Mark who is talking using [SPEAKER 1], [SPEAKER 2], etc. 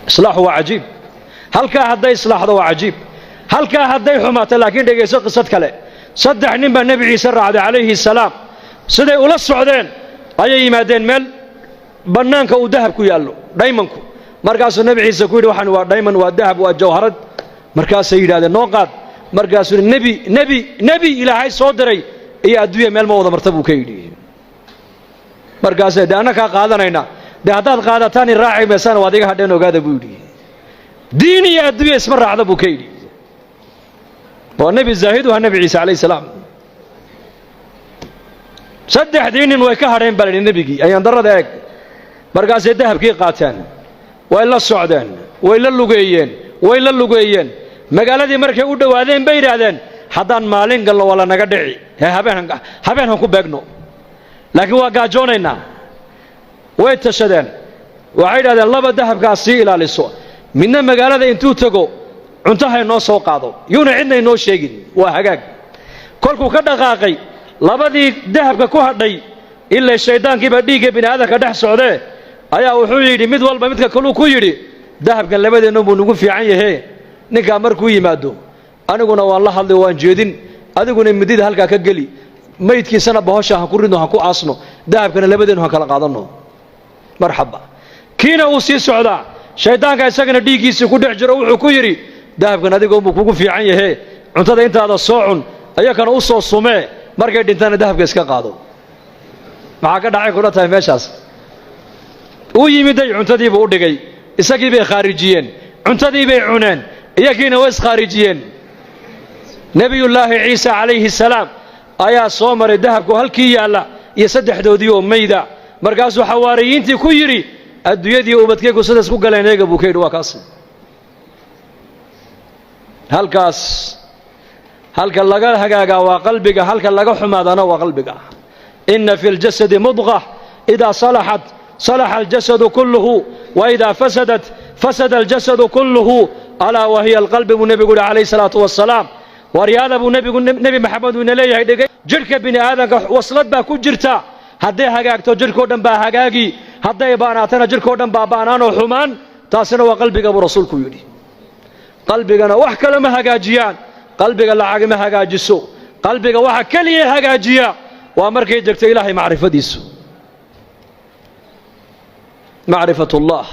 [SPEAKER 1] إصلاح هو عجيب هل كا هدي إصلاح هو عجيب هل كا هدي حماة لكن دقيسة قصة كله صدح نبى النبي عيسى عليه السلام سيدي ولا السعودين أي مادين مل بنانك وذهب كيالو دايمنكو مركز النبي عيسى كويد وحن ودايما والذهب والجوهرات مركز سيد هذا النقاد مركز النبي إلى هاي صدري هي أدوية مال موضة مرتبو كيدي مركز ده أنا كقاعدة هنا ده هذا القاعدة ثاني راعي مثلا واديك هذا نقاد بودي ديني أدوية اسمه راعي أبو كيدي والنبي الزاهد والنبي عيسى عليه السلام صدق دين ويكهرين بلد النبي أي انظر ذاك مركز الذهب كي قاتان وإلا السعودان وإلا اللقيين مقالة دي مركز ودوا هذين بير هذين حضان مالين قال له ولا نقدعي هبين هنكو بيقنو لكن وقاجونينا ويتشدين وعيد هذا الله بالذهب كاسي إلى للسوء من مقالة دي انتو تقو cuntaha inoo soo qaado yuuna cidna inoo sheegin waa hagaag kolkuu ka dhaqaaqay labadii dahabka ku hadhay ilaa shaydaankiiba dhiigga bini'aadamka dhex socdee ayaa wuxuu yidhi mid walba midka kaluu ku yidhi dahabkan labadeennu buu nagu fiican yahay ninkaa markuu yimaado aniguna waan la hadlay waan jeedin adiguna midida halkaa ka geli maydkiisana bahosha ha ku ridno ha ku aasno dahabkana labadeennu ha kala qaadanno marxaba kiina uu sii socdaa shaydaanka isagana dhiiggiisii ku dhex jiro wuxuu ku yidhi dahabkan adigoo buu kugu fiican yahay cuntada intaada soo cun ayakana u soo sumee markay dhintana dahabka iska qaado maxaa ka dhacay kula tahay meeshaas uu yimiday cuntadiiba u dhigay isagii bay khaarijiyeen cuntadii bay cuneen iyagiina way iskhaarijiyeen nabiyullaahi ciisa calayhi salaam ayaa soo maray dahabku halkii yaalla iyo saddexdoodii oo mayda markaasuu xawaariyiintii ku yidhi adduunyadii ubadkaygu sidaas ku galeen eega buu ka yidhi waa kaas halkaas halka laga hagaaga waa qalbiga halka laga xumaadana waa qalbiga inna fil jasadi mudghah idha salahat salaha al jasadu kulluhu wa idha fasadat fasada al jasadu kulluhu ala wa hiya al qalb nabi alayhi salatu wassalam wa riyada nabi maxamed uu leeyahay dhigay jirka bini aadanka waslad baa ku jirta haday hagaagto jirko dhan baa hagaagi haday baanaatana jirko dhan baa baanaano xumaan taasina waa qalbiga buu rasuulku yiri qalbigana wax kale ma hagaajiyaan qalbiga lacag ma hagaajiso qalbiga waxa kaliya hagaajiya waa markay jirto ilaahay macrifadiisu macrifatullah